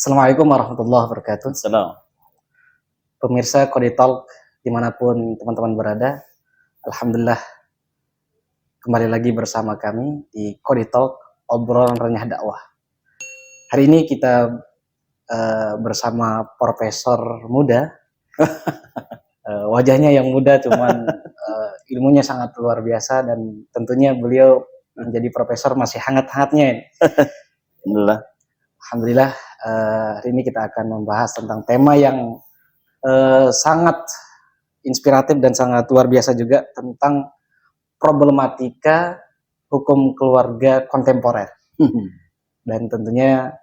Assalamualaikum warahmatullahi wabarakatuh. Salam. Pemirsa Kodi Talk dimanapun teman-teman berada, Alhamdulillah kembali lagi bersama kami di Kodi Talk, obrolan renyah dakwah. Hari ini kita bersama profesor muda, wajahnya yang muda cuman ilmunya sangat luar biasa dan tentunya beliau menjadi profesor masih hangat-hangatnya. Alhamdulillah hari ini kita akan membahas tentang tema yang sangat inspiratif dan sangat luar biasa juga tentang problematika hukum keluarga kontemporer. Dan tentunya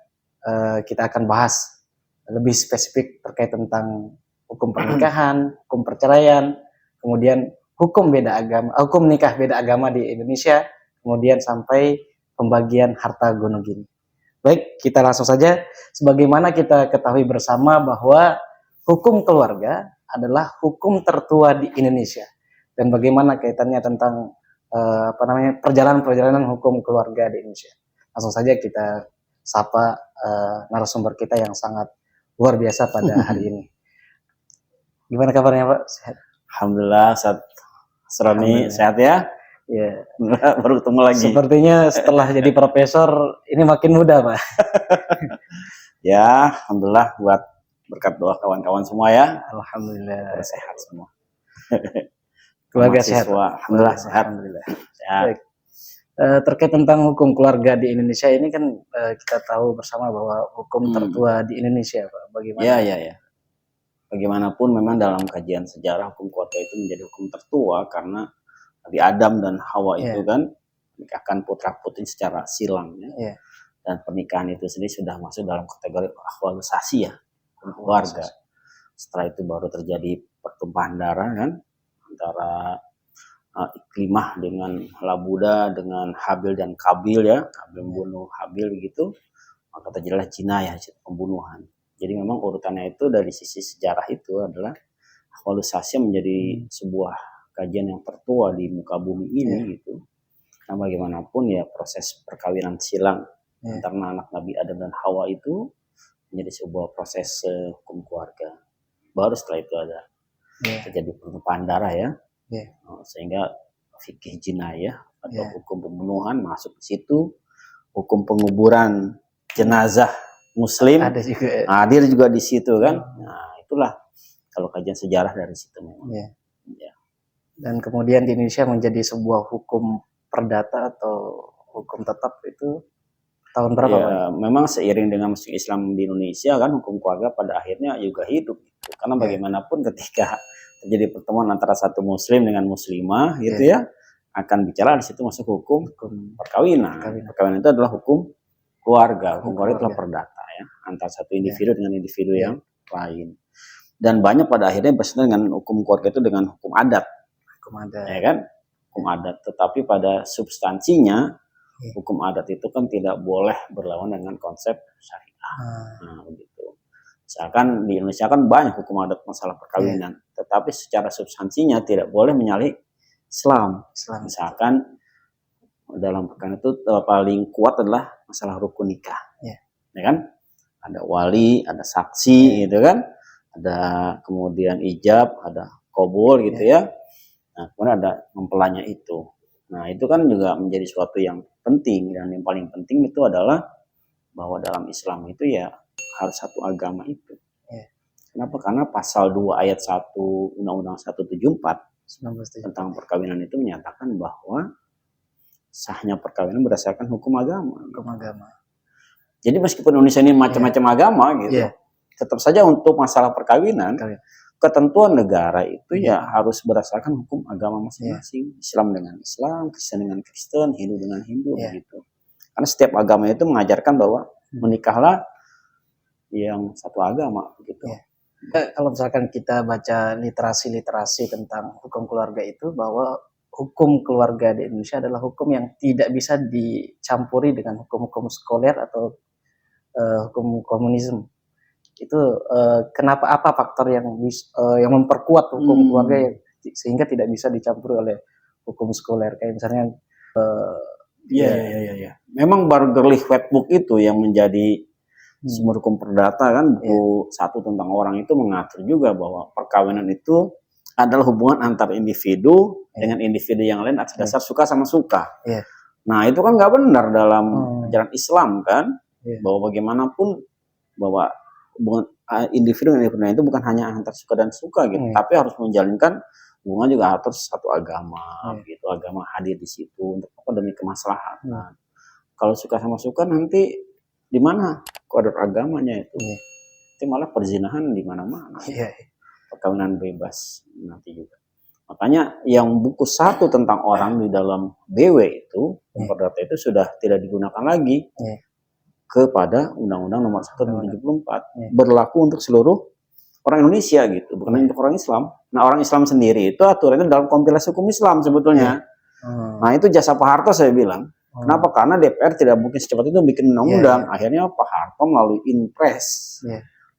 kita akan bahas lebih spesifik terkait tentang hukum pernikahan, hukum perceraian, kemudian hukum nikah beda agama di Indonesia, kemudian sampai pembagian harta gono gini. Baik, kita langsung saja. Sebagaimana kita ketahui bersama bahwa hukum keluarga adalah hukum tertua di Indonesia. Dan bagaimana kaitannya tentang perjalanan hukum keluarga di Indonesia. Langsung saja kita sapa narasumber kita yang sangat luar biasa pada hari ini. Gimana kabarnya, Pak? Sehat? Alhamdulillah, Roni sehat ya? Ya. Baru ketemu lagi. Sepertinya setelah jadi profesor ini makin muda, Pak. Ya, alhamdulillah buat berkat doa kawan-kawan semua ya. Alhamdulillah sehat semua. Keluarga sehat. Alhamdulillah sehat. Alhamdulillah. Sehat. Baik. Terkait tentang hukum keluarga di Indonesia ini kan kita tahu bersama bahwa hukum tertua di Indonesia, Pak. Bagaimana? Ya. Bagaimanapun memang dalam kajian sejarah hukum keluarga itu menjadi hukum tertua karena Nabi Adam dan Hawa itu kan menikahkan putra-putri secara silang ya. Dan pernikahan itu sendiri sudah masuk dalam kategori akhwalisasi ya, keluarga. Setelah itu baru terjadi pertumpahan darah kan antara Iklimah dengan Labuda dengan Habil dan Kabil ya. Kabil membunuh Habil begitu, maka terjadilah jinayah, pembunuhan. Jadi memang urutannya itu dari sisi sejarah itu adalah akhwalisasi menjadi sebuah kajian yang tertua di muka bumi ini gitu. Karena bagaimanapun ya proses perkawinan silang antara anak Nabi Adam dan Hawa itu menjadi sebuah proses hukum keluarga. Baru setelah itu ada terjadi pertumpahan darah ya. Sehingga fikih jinayah atau hukum pembunuhan masuk di situ, hukum penguburan jenazah muslim hadir juga di situ kan. Nah, itulah kalau kajian sejarah dari situ memang. Dan kemudian di Indonesia menjadi sebuah hukum perdata atau hukum tetap itu tahun berapa, Pak? Memang seiring dengan masuk Islam di Indonesia kan hukum keluarga pada akhirnya juga hidup gitu. Karena bagaimanapun ketika terjadi pertemuan antara satu muslim dengan muslimah gitu ya, akan bicara di situ masuk hukum perkawinan. Perkawinan itu adalah hukum keluarga. Hukum keluarga adalah perdata ya, antara satu individu dengan individu yang lain. Dan banyak pada akhirnya bersentuhan dengan hukum keluarga itu dengan hukum adat. Ya kan, hukum adat. Tetapi pada substansinya hukum adat itu kan tidak boleh berlawan dengan konsep syariah. Nah, begitu. Misalkan di Indonesia kan banyak hukum adat masalah perkawinan, tetapi secara substansinya tidak boleh menyalahi Islam. Misalkan dalam perkawinan itu paling kuat adalah masalah rukun nikah. Ya kan? Ada wali, ada saksi gitu kan. Ada kemudian ijab, ada qabul gitu ya. Nah, kemudian ada mempelainya itu. Nah, itu kan juga menjadi suatu yang penting, dan yang paling penting itu adalah bahwa dalam Islam itu ya harus satu agama itu. Kenapa? Karena pasal 2 ayat 1 Undang-Undang 174 tentang perkawinan itu menyatakan bahwa sahnya perkawinan berdasarkan hukum agama. Jadi meskipun Indonesia ini macam-macam agama gitu, tetap saja untuk masalah perkawinan ketentuan negara itu ya harus berdasarkan hukum agama masing-masing. Islam dengan Islam, Kristen dengan Kristen, Hindu dengan Hindu gitu. Karena setiap agama itu mengajarkan bahwa menikahlah yang satu agama gitu. Kalau misalkan kita baca literasi tentang hukum keluarga itu, bahwa hukum keluarga di Indonesia adalah hukum yang tidak bisa dicampuri dengan hukum-hukum sekuler atau hukum komunisme. Itu kenapa, apa faktor yang memperkuat hukum keluarga sehingga tidak bisa dicampuri oleh hukum sekuler, kayak misalnya Memang Burgerlich Wetbook itu yang menjadi Sumber hukum perdata kan buku 1 tentang orang itu mengatur juga bahwa perkawinan itu adalah hubungan antar individu dengan individu yang lain atas dasar suka sama suka. Nah itu kan nggak benar dalam ajaran Islam kan, bahwa bagaimanapun bahwa hubungan individu dengan individu itu bukan hanya antar suka dan suka gitu, tapi harus menjalinkan hubungan juga harus satu agama gitu, agama hadir di situ untuk apa, demi kemaslahatan. Kalau suka sama suka nanti di mana koridor agamanya itu? Itu malah perzinahan di mana-mana. Perkawinan bebas nanti juga. Makanya yang buku 1 tentang orang di dalam BW itu, perdata itu sudah tidak digunakan lagi kepada Undang-Undang Nomor 1 Tahun 1974, berlaku untuk seluruh orang Indonesia gitu, bukan untuk orang Islam. Nah orang Islam sendiri itu aturannya dalam kompilasi hukum Islam sebetulnya. Nah itu jasa Pak Harto saya bilang. Kenapa? Karena DPR tidak mungkin secepat itu bikin undang-undang. Akhirnya Pak Harto melalui Inpres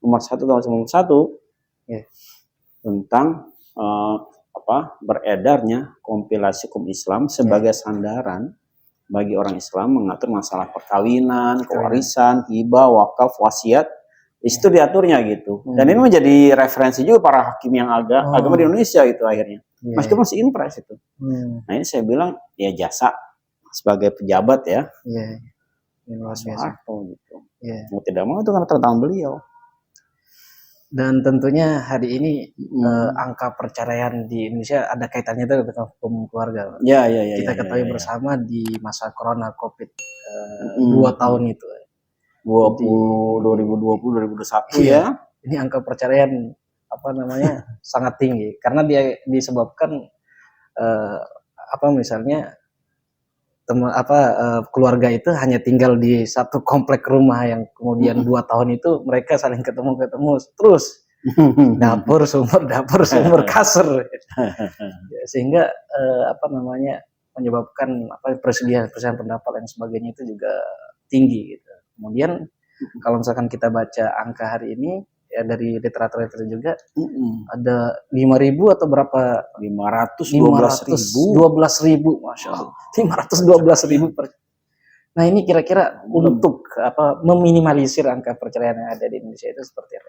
Nomor 1 Tahun 1991 tentang beredarnya kompilasi hukum Islam sebagai sandaran bagi orang Islam mengatur masalah perkawinan, kewarisan, hibah, wakaf, wasiat. Di situ diaturnya gitu. Dan ini menjadi referensi juga para hakim yang agama di Indonesia gitu akhirnya. Meskipun masih Inpres itu. Nah ini saya bilang ya jasa sebagai pejabat ya. Pak Soeharto gitu. Mau tidak mau itu karena tantangan beliau. Dan tentunya hari ini angka perceraian di Indonesia ada kaitannya itu dengan hukum keluarga. Kita ketahui bersama di masa corona COVID 2 tahun itu. 2020-2021 ya. Ini angka perceraian sangat tinggi karena dia disebabkan misalnya keluarga itu hanya tinggal di satu komplek rumah yang kemudian 2 tahun itu mereka saling ketemu terus dapur sumur kasur sehingga menyebabkan perselisihan pendapat dan sebagainya itu juga tinggi gitu. Kemudian kalau misalkan kita baca angka hari ini ya dari literatur juga ada 5.000 atau berapa? 512.000, masya Allah. 512.000 Nah ini kira-kira untuk meminimalisir angka perceraian yang ada di Indonesia itu seperti apa?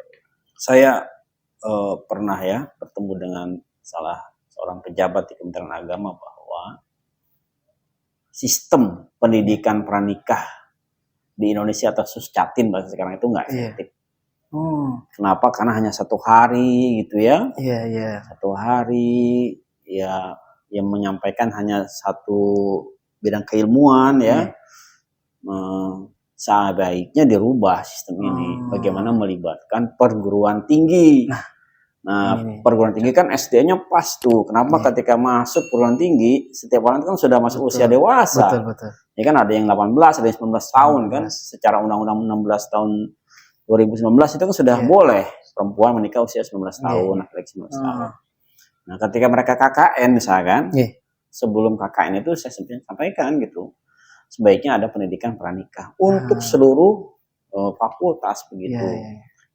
Saya pernah ya bertemu dengan salah seorang pejabat di Kementerian Agama bahwa sistem pendidikan pranikah di Indonesia atau Suscatin bahasa sekarang itu nggak efektif. Kenapa? Karena hanya 1 hari gitu ya. 1 hari ya yang menyampaikan hanya satu bidang keilmuan ya. Sebaiknya dirubah sistem ini. Bagaimana melibatkan perguruan tinggi. Nah, perguruan tinggi kan SD-nya pas tuh. Kenapa ketika masuk perguruan tinggi, setiap orang kan sudah masuk usia dewasa. Betul. Ya kan ada yang 18, ada yang 19 tahun kan. Secara Undang-Undang 16 tahun 2019 itu kan sudah boleh perempuan menikah usia 19 tahun, laki-laki 19 tahun. Nah, ketika mereka KKN misalkan, sebelum KKN itu saya sampaikan gitu, sebaiknya ada pendidikan pranikah untuk seluruh fakultas begitu.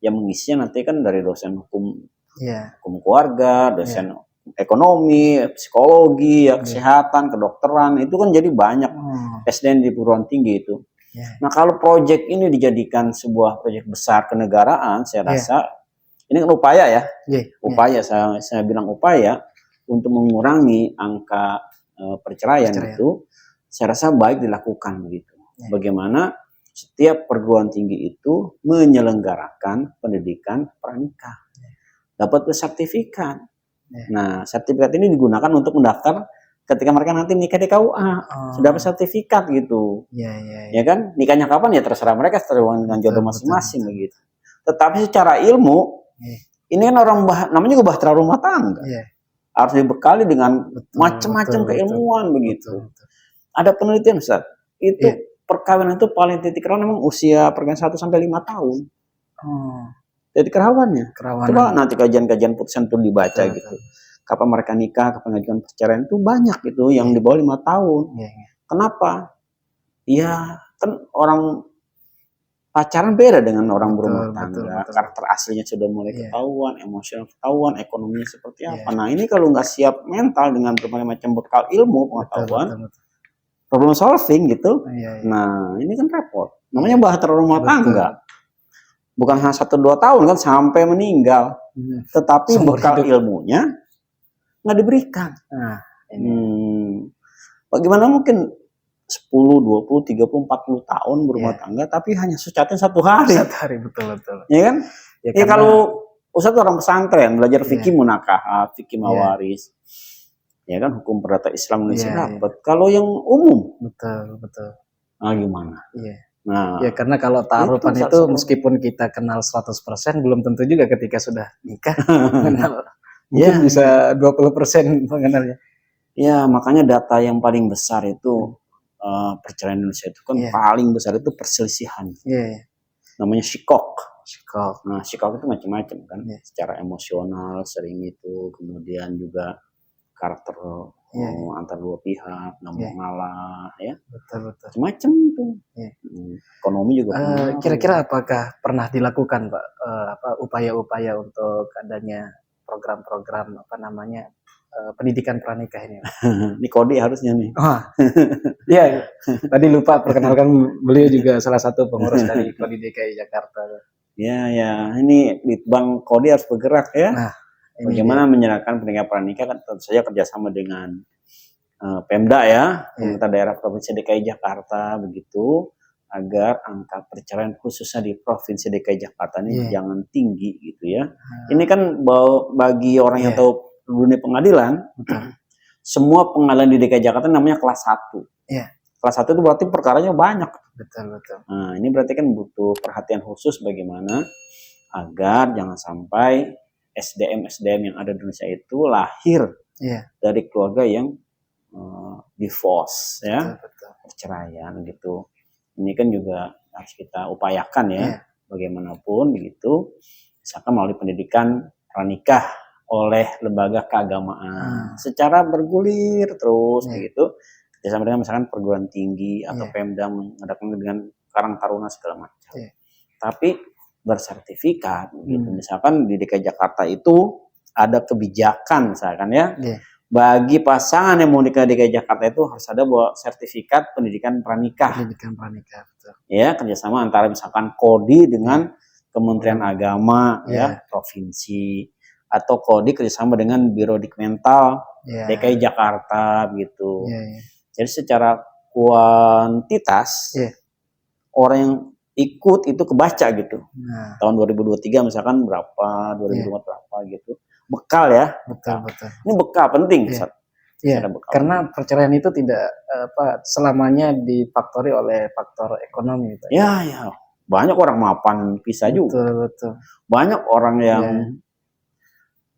Yang mengisinya nanti kan dari dosen hukum keluarga, dosen ekonomi, psikologi, kesehatan, kedokteran, itu kan jadi banyak SDN di perguruan tinggi itu. Nah kalau proyek ini dijadikan sebuah proyek besar kenegaraan, saya rasa ini kan upaya ya, upaya saya bilang upaya untuk mengurangi angka perceraian itu, saya rasa baik dilakukan begitu. Bagaimana setiap perguruan tinggi itu menyelenggarakan pendidikan pranikah, dapat sertifikat. Nah sertifikat ini digunakan untuk mendaftar ketika mereka nanti nikah di KUA, sudah dapat sertifikat gitu. Ya kan, nikahnya kapan ya terserah mereka, sesuai dengan jodoh masing-masing begitu. Tetapi secara ilmu, ini kan namanya juga bahtera rumah tangga. Harus dibekali dengan macam-macam keilmuan begitu. Ada penelitian Ustaz, itu perkawinan itu paling titik rawan memang usia perkawinan 1 sampai 5 tahun. Titik rawannya. Coba nanti kajian-kajian putusan itu dibaca gitu. Kapan mereka nikah, kapan mengajukan perceraian itu banyak gitu yang di bawah 5 tahun. Kenapa? Ya kan orang pacaran beda dengan orang berumah tangga. Karakter aslinya sudah mulai ketahuan, emosional ketahuan, ekonominya seperti apa. Nah ini kalau nggak siap mental dengan berbagai macam bekal ilmu pengetahuan, problem solving gitu. Nah ini kan repot. Namanya bahtera rumah tangga. bukan hanya 1-2 tahun kan sampai meninggal, tetapi Seumur bekal hidup. ilmunya nggak diberikan. Nah, ini Bagaimana mungkin 10, 20, 30, 40 tahun berumah Iya. tangga tapi hanya secatnya 1 hari, satu hari betul. ya kan? Ya, Ya karena kalau Ustadz orang pesantren belajar Iya. fikih munakahat, fikih Iya. mawaris, ya kan hukum perdata Islam Indonesia Iya, dapat. Kalau yang umum, betul. nah gimana? Iya. Nah, Ya karena kalau ta'arufan Itu itu satu- meskipun kita kenal 100% belum tentu juga ketika sudah nikah mengenal. Mungkin Ya, bisa 20% mengenalnya. ya makanya data yang paling besar itu perceraian Indonesia itu kan Iya. paling besar itu perselisihan. Iya. Namanya shikok. Shikok. Nah, shikok itu macam-macam kan. Iya. Secara emosional sering itu, kemudian juga karakter Iya. antar dua pihak, nggak mau Iya. ngalah, ya. Betul. Macam itu. Iya. Ekonomi juga. Kira-kira apakah pernah dilakukan, Pak, upaya-upaya untuk adanya program-program pendidikan pranikah ini? Ini Kodi harusnya nih. Wah, iya. Tadi lupa perkenalkan beliau juga salah satu pengurus dari Kodi DKI Jakarta. Ya. Ini Litbang Kodi harus bergerak ya. Nah, bagaimana menyerahkan pendidikan pranikah kan tentu saja kerjasama dengan Pemda ya, pemerintah daerah Provinsi DKI Jakarta begitu, agar angka perceraian khususnya di Provinsi DKI Jakarta ini jangan tinggi gitu ya. Ini kan bagi orang yang tahu dunia pengadilan, semua pengadilan di DKI Jakarta namanya kelas 1. Kelas 1 itu berarti perkaranya banyak. Betul. Nah, ini berarti kan butuh perhatian khusus bagaimana agar jangan sampai SDM yang ada di Indonesia itu lahir dari keluarga yang divorce ya, perceraian gitu. Ini kan juga harus kita upayakan ya, bagaimanapun begitu, misalkan melalui pendidikan pranikah oleh lembaga keagamaan secara bergulir terus begitu, kerjasama dengan misalkan perguruan tinggi atau Pemda mengadakan dengan Karang Taruna segala macam. Tapi bersertifikat gitu. Misalkan di DKI Jakarta itu ada kebijakan misalkan ya, bagi pasangan yang mau nikah di DKI Jakarta itu harus ada sertifikat pendidikan pranikah. Betul. Ya, kerjasama antara misalkan Kodi dengan Kementerian Agama ya, provinsi, atau Kodi kerjasama dengan Biro Dikmental DKI Jakarta gitu. Jadi secara kuantitas orang yang ikut itu kebaca gitu. Tahun 2023 misalkan berapa, 2024 berapa gitu. Bekal ya. Betul. Ini bekal penting. Iya, karena perceraian itu tidak selamanya difaktori oleh faktor ekonomi. Pak. Ya. Banyak orang mapan bisa juga. Betul. Banyak orang yang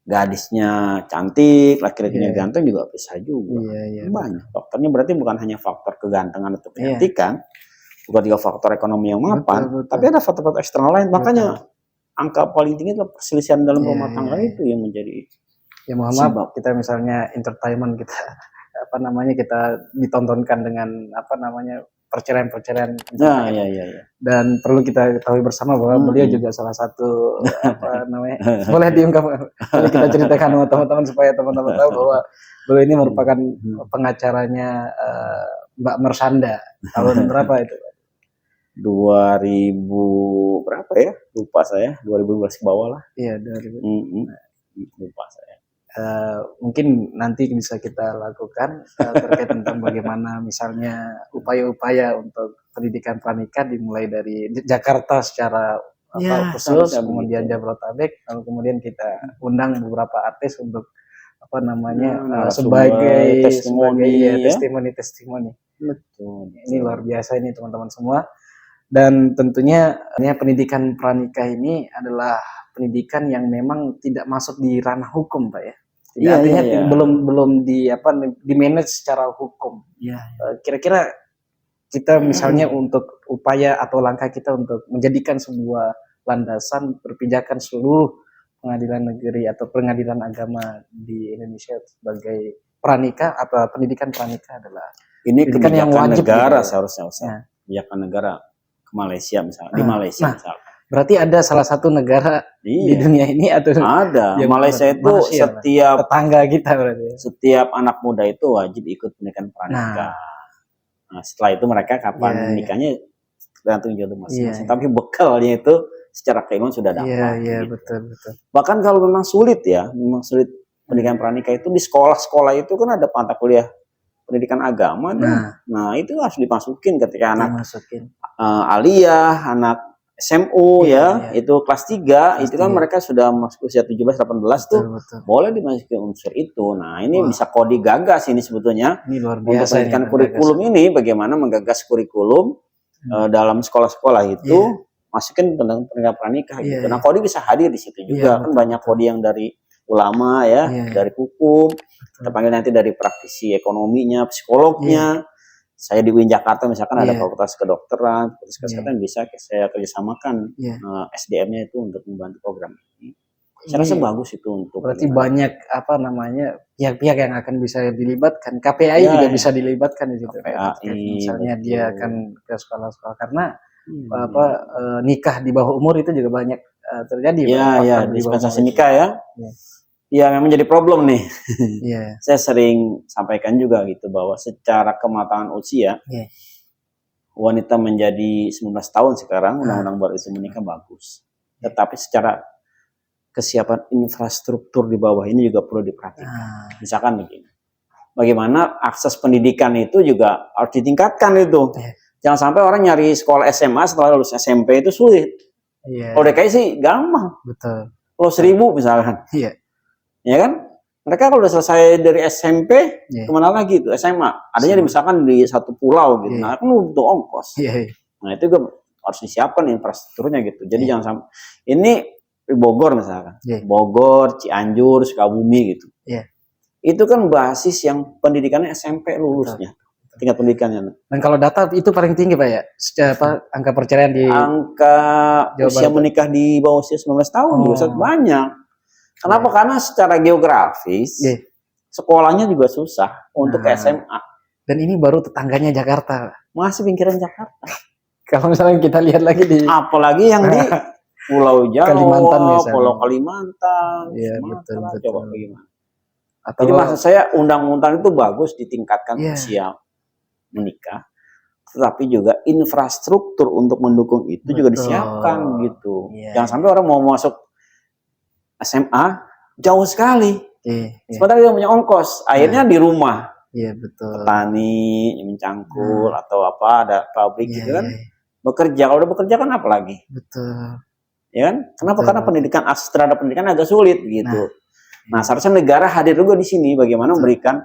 gadisnya cantik, laki-lakinya ganteng juga bisa juga. Banyak. Faktornya berarti bukan hanya faktor kegantengan atau kecantikan, bukan juga faktor ekonomi yang mapan, tapi ada faktor-faktor eksternal lain. Makanya angka paling tinggi adalah perselisihan dalam rumah tangga itu yang menjadi. Ya mohon maaf, kita misalnya entertainment kita kita ditontonkan dengan perceraian. Ya. Dan perlu kita ketahui bersama bahwa beliau juga salah satu boleh diungkap, boleh kita ceritakan sama teman-teman supaya teman-teman tahu bahwa beliau ini merupakan pengacaranya Mbak Mersanda tahun berapa itu? 2000 berapa ya? Lupa saya. 2012 ke bawah lah. Iya, 2000. Lupa saya. Mungkin nanti bisa kita lakukan terkait tentang bagaimana misalnya upaya-upaya untuk pendidikan pranikah dimulai dari Jakarta secara khusus, kemudian Jabodetabek, lalu kemudian kita undang beberapa artis untuk sebagai testimoni. Betul. Ini luar biasa ini teman-teman semua. Dan tentunya pendidikan pranikah ini adalah pendidikan yang memang tidak masuk di ranah hukum, Pak ya. Artinya belum di manage secara hukum. Kira-kira kita misalnya untuk upaya atau langkah kita untuk menjadikan sebuah landasan perpijakan seluruh pengadilan negeri atau pengadilan agama di Indonesia sebagai pranikah atau pendidikan pranikah adalah ini kebijakan yang wajib negara gitu. Seharusnya kebijakan negara ke Malaysia misalnya, di Malaysia misalnya. Berarti ada salah satu negara di dunia ini atau ada. Malaysia itu setiap tetangga kita berarti. Setiap anak muda itu wajib ikut pendidikan pranikah. Nah, setelah itu mereka kapan nikahnya tergantung jodoh masing-masing. Tapi bekalnya itu secara keilmuan sudah dapat. Iya, gitu. betul. Bahkan kalau memang sulit pendidikan pranikah itu di sekolah-sekolah itu kan ada mata kuliah pendidikan agama tuh. Nah, itu harus dimasukin ketika anak aliyah, anak SMU itu kelas 3 itu kan mereka sudah masuk usia 17-18 tuh boleh dimasukin unsur itu. Nah, ini bisa kok digagas ini sebetulnya. Ini luar biasa untuk pendidikan kurikulum ini bagaimana menggagas kurikulum dalam sekolah-sekolah itu masukin tentang pendidikan pranikah gitu. Nah, Kodi bisa hadir di situ juga kan banyak Kodi yang dari ulama dari hukum, kita panggil nanti dari praktisi ekonominya, psikolognya. Saya di UIN Jakarta misalkan ada fakultas kedokteran, fakultas kesehatan bisa saya kerjasamakan SDM-nya itu untuk membantu program ini. Saya rasa bagus itu untuk. Berarti banyak pihak-pihak yang akan bisa dilibatkan. KPAI juga bisa dilibatkan di situ. Misalnya dia akan ke sekolah-sekolah karena nikah di bawah umur itu juga banyak terjadi. Iya, dispensasi nikah ya. Ya memang jadi problem nih. Saya sering sampaikan juga gitu bahwa secara kematangan usia wanita menjadi 19 tahun sekarang undang-undang baru itu menikah bagus. Tetapi secara kesiapan infrastruktur di bawah ini juga perlu diperhatikan. Misalkan begini. Bagaimana akses pendidikan itu juga harus ditingkatkan itu. Jangan sampai orang nyari sekolah SMA setelah lulus SMP itu sulit. Kalau DKI sih gampang. Betul. Kalau 1000 misalkan. Ya kan? Mereka kalau udah selesai dari SMP, kemana lagi itu? SMA. Adanya misalkan di satu pulau gitu. Nah, kan butuh ongkos. Nah, itu juga harus disiapkan infrastrukturnya gitu. Jadi jangan sampai ini di Bogor misalkan. Bogor, Cianjur, Sukabumi gitu. Itu kan basis yang pendidikannya SMP lulusnya. Tingkat pendidikannya. Dan kalau data itu paling tinggi Pak ya? Angka perceraian di usia menikah di bawah usia 19 tahun juga banyak. Kenapa? Karena secara geografis sekolahnya juga susah untuk ke SMA. Dan ini baru tetangganya Jakarta. Masih pinggiran Jakarta. Kalau misalnya kita lihat lagi apalagi yang di Pulau Jawa, Kalimantan misalnya. Pulau Kalimantan, betul. Coba bagaimana? Jadi maksud saya undang-undang itu bagus ditingkatkan usia menikah, tetapi juga infrastruktur untuk mendukung itu juga disiapkan gitu. Jangan sampai orang mau masuk SMA jauh sekali. Sementara dia punya ongkos, akhirnya di rumah. Petani mencangkul atau ada pabrik gitu kan. Bekerja, kalau udah bekerja kan apa lagi? Ya kan? Kenapa? Karena pendidikan akses terhadap pendidikan agak sulit gitu. Nah, seharusnya negara hadir juga di sini bagaimana memberikan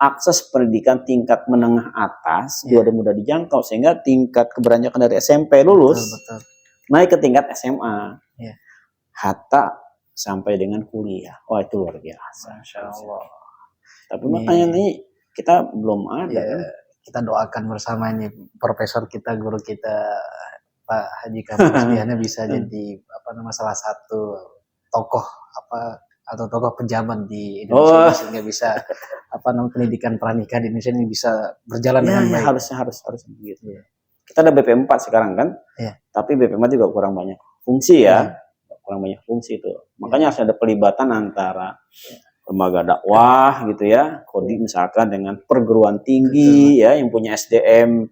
akses pendidikan tingkat menengah atas juga mudah dijangkau sehingga tingkat keberanjakan dari SMP lulus naik ke tingkat SMA. Hatta sampai dengan kuliah. Wah, itu luar biasa. Masya Allah. Tapi makanya nih kita belum ada kan? Kita doakan bersama ini profesor kita, guru kita Pak Haji Kamal Sediana bisa jadi salah satu tokoh atau tokoh pejabat di Indonesia sehingga bisa pendidikan pranikah di Indonesia ini bisa berjalan dengan baik. Harus begitu. Kita ada BP4 sekarang kan? Tapi BP4 juga kurang banyak fungsi kurang banyak fungsi itu. Makanya harus ada pelibatan antara lembaga dakwah gitu ya, Kodi misalkan dengan perguruan tinggi yang punya SDM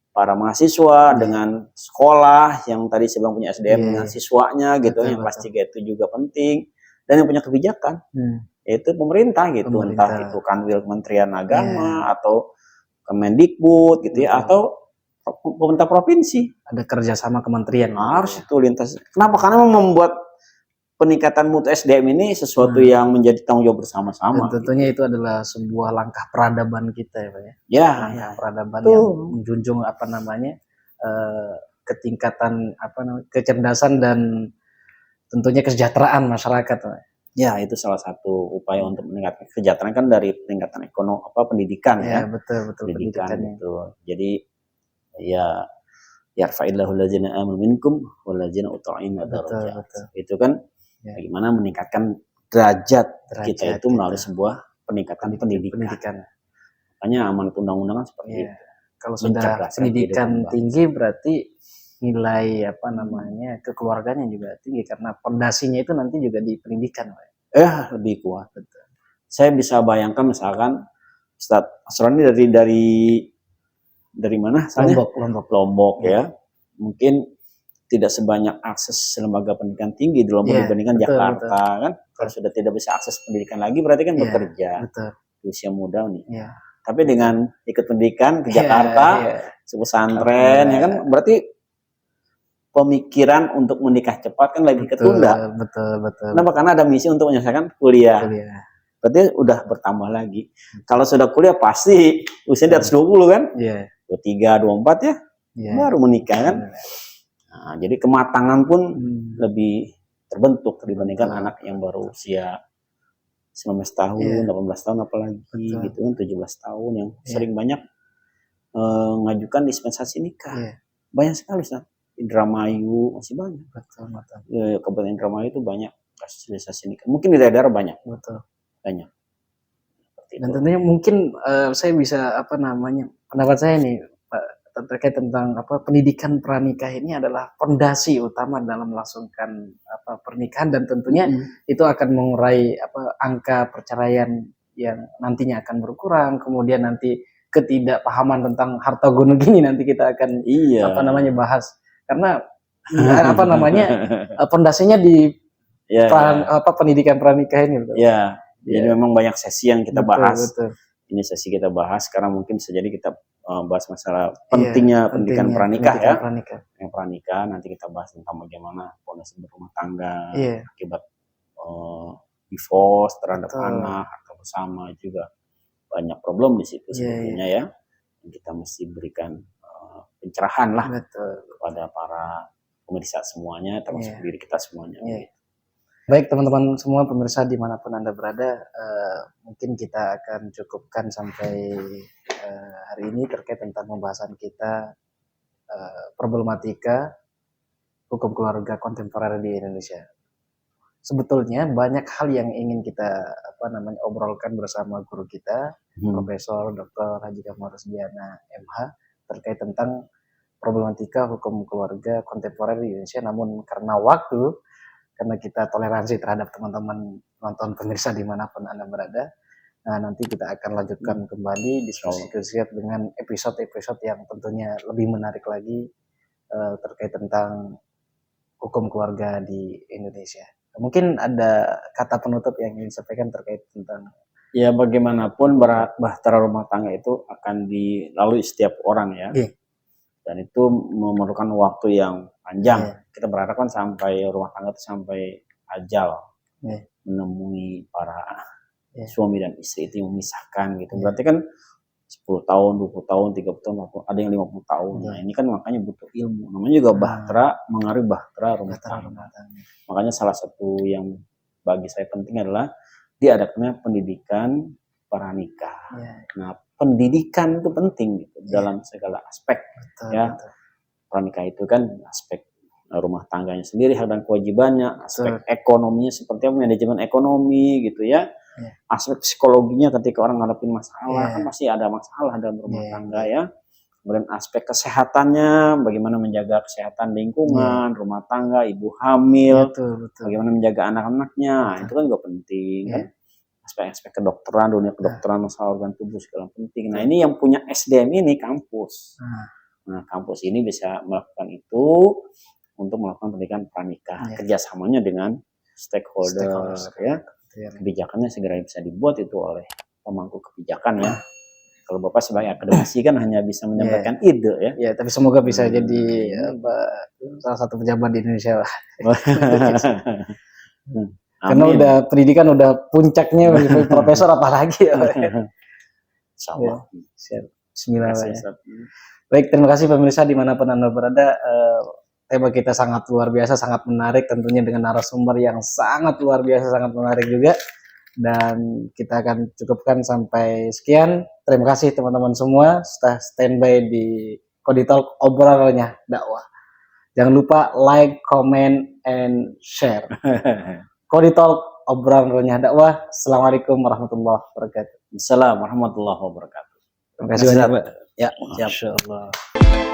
para mahasiswa dengan sekolah yang tadi saya bilang punya SDM dengan siswanya gitu yang kelas 3 itu juga penting dan yang punya kebijakan yaitu pemerintah gitu, entah itu Kanwil Kementerian Agama atau Kemendikbud gitu atau pemerintah provinsi. Ada kerjasama kementerian. Harus itu lintas. Kenapa? Karena membuat peningkatan mutu SDM ini sesuatu yang menjadi tanggung jawab bersama-sama. Dan tentunya itu adalah sebuah langkah peradaban kita ya Pak ya. Langkah peradaban yang menjunjung ketingkatan kecerdasan dan tentunya kesejahteraan masyarakat Pak. Ya, itu salah satu upaya untuk meningkatkan kesejahteraan kan dari peningkatan ekonomi pendidikan betul pendidikan itu. Jadi yarfa'illahu allazina amanu minkum wallazina utul ilma darajat. Itu kan bagaimana meningkatkan derajat kita itu melalui sebuah peningkatan pendidikan. Makanya amanat undang-undangan seperti itu. Kalau sudah pendidikan tinggi berarti nilai kekeluarganya juga tinggi karena fondasinya itu nanti juga di pendidikan. Lebih kuat. Saya bisa bayangkan misalkan Ustaz Asroni dari mana? Lombok ya. Mungkin tidak sebanyak akses lembaga pendidikan tinggi di Lombok dibandingkan betul, Jakarta kan. Kalau sudah tidak bisa akses pendidikan lagi berarti kan bekerja betul. di usia muda nih. Iya. Tapi dengan ikut pendidikan ke Jakarta, pesantren ya kan berarti pemikiran untuk menikah cepat kan lagi ketunda. Betul. Kenapa? Karena ada misi untuk menyelesaikan kuliah. Berarti udah bertambah lagi. Kalau sudah kuliah pasti usia di atas 20 kan? 23, 24 ya. Baru menikah kan? Nah, jadi kematangan pun lebih terbentuk dibandingkan anak yang baru usia 19 tahun, 18 tahun apalagi gitu kan, 17 tahun yang sering banyak mengajukan dispensasi nikah. Banyak sekali Ustaz. Indramayu masih banyak. Kabupaten Indramayu itu banyak kasus dispensasi nikah. Mungkin di daerah banyak. Banyak. Dan tentunya mungkin saya bisa pendapat saya nih Pak terkait tentang pendidikan pranikah ini adalah fondasi utama dalam melangsungkan pernikahan, dan tentunya itu akan mengurai angka perceraian yang nantinya akan berkurang. Kemudian nanti ketidakpahaman tentang harta gonogini gini nanti kita akan bahas, karena fondasinya di pendidikan pranikah ini. Jadi memang banyak sesi yang kita bahas. Ini sesi kita bahas karena mungkin bisa jadi kita bahas masalah pentingnya pendidikan pranikah ya. Yang pranikah nanti kita bahas tentang bagaimana fondasi berumah tangga akibat divorce terhadap anak atau bersama juga banyak problem di situ sebetulnya ya. Kita mesti berikan pencerahan lah kepada para pemirsa semuanya, termasuk diri kita semuanya. Baik teman-teman semua pemirsa dimanapun Anda berada, mungkin kita akan cukupkan sampai hari ini terkait tentang pembahasan kita problematika hukum keluarga kontemporer di Indonesia. Sebetulnya banyak hal yang ingin kita obrolkan bersama guru kita, Profesor Dr. Haji Kamal Rusdiana MH, terkait tentang problematika hukum keluarga kontemporer di Indonesia. Namun karena waktu, karena kita toleransi terhadap teman-teman penonton pemirsa dimanapun Anda berada, nah nanti kita akan lanjutkan kembali diskusi dengan episode-episode yang tentunya lebih menarik lagi terkait tentang hukum keluarga di Indonesia. Mungkin ada kata penutup yang ingin disampaikan terkait tentang bagaimanapun bahtera rumah tangga itu akan dilalui setiap orang ya. Dan itu memerlukan waktu yang panjang. Kita berharap kan sampai rumah tangga itu sampai ajal menemui para suami dan istri itu yang memisahkan gitu. Berarti kan 10 tahun, 20 tahun, 30 tahun, ada yang 50 tahun. Nah ini kan makanya butuh ilmu. Namanya juga bahtera, mengaruhi bahtera rumah tangga. Makanya salah satu yang bagi saya penting adalah diadakannya pendidikan pranikah. Nah pendidikan itu penting gitu, dalam segala aspek. Pranikah itu kan aspek rumah tangganya sendiri, hak dan kewajibannya, aspek ekonominya seperti apa, manajemen ekonomi gitu ya. Aspek psikologinya ketika orang ngadepin masalah kan pasti ada masalah dalam rumah tangga ya. Kemudian aspek kesehatannya, bagaimana menjaga kesehatan lingkungan, rumah tangga, ibu hamil, bagaimana menjaga anak-anaknya, itu kan juga penting kan. Aspek-aspek kedokteran, dunia kedokteran, masalah organ tubuh segala penting. Nah ini yang punya SDM ini kampus. Nah kampus ini bisa melakukan itu untuk melakukan pendidikan pranikah. Kerjasamanya dengan stakeholder ya. Kebijakannya segera bisa dibuat itu oleh pemangku kebijakan ya. Kalau Bapak sebagai akademisi kan hanya bisa menyampaikan ide ya. Tapi semoga bisa jadi salah satu pejabat di Indonesia lah. Karena pendidikan udah puncaknya profesor apalagi ya. Insyaallah. Bismillah. Baik, terima kasih pemirsa dimanapun Anda berada. Tema kita sangat luar biasa, sangat menarik tentunya dengan narasumber yang sangat luar biasa, sangat menarik juga. Dan kita akan cukupkan sampai sekian. Terima kasih teman-teman semua sudah standby di Kodi Talk, obrolannya dakwah. Jangan lupa like, comment, and share. Kodi Talk, obrolannya dakwah. Assalamualaikum warahmatullahi wabarakatuh. Assalamualaikum warahmatullahi wabarakatuh. Terima kasih banyak, Pak. Ya, siap. Insyaallah.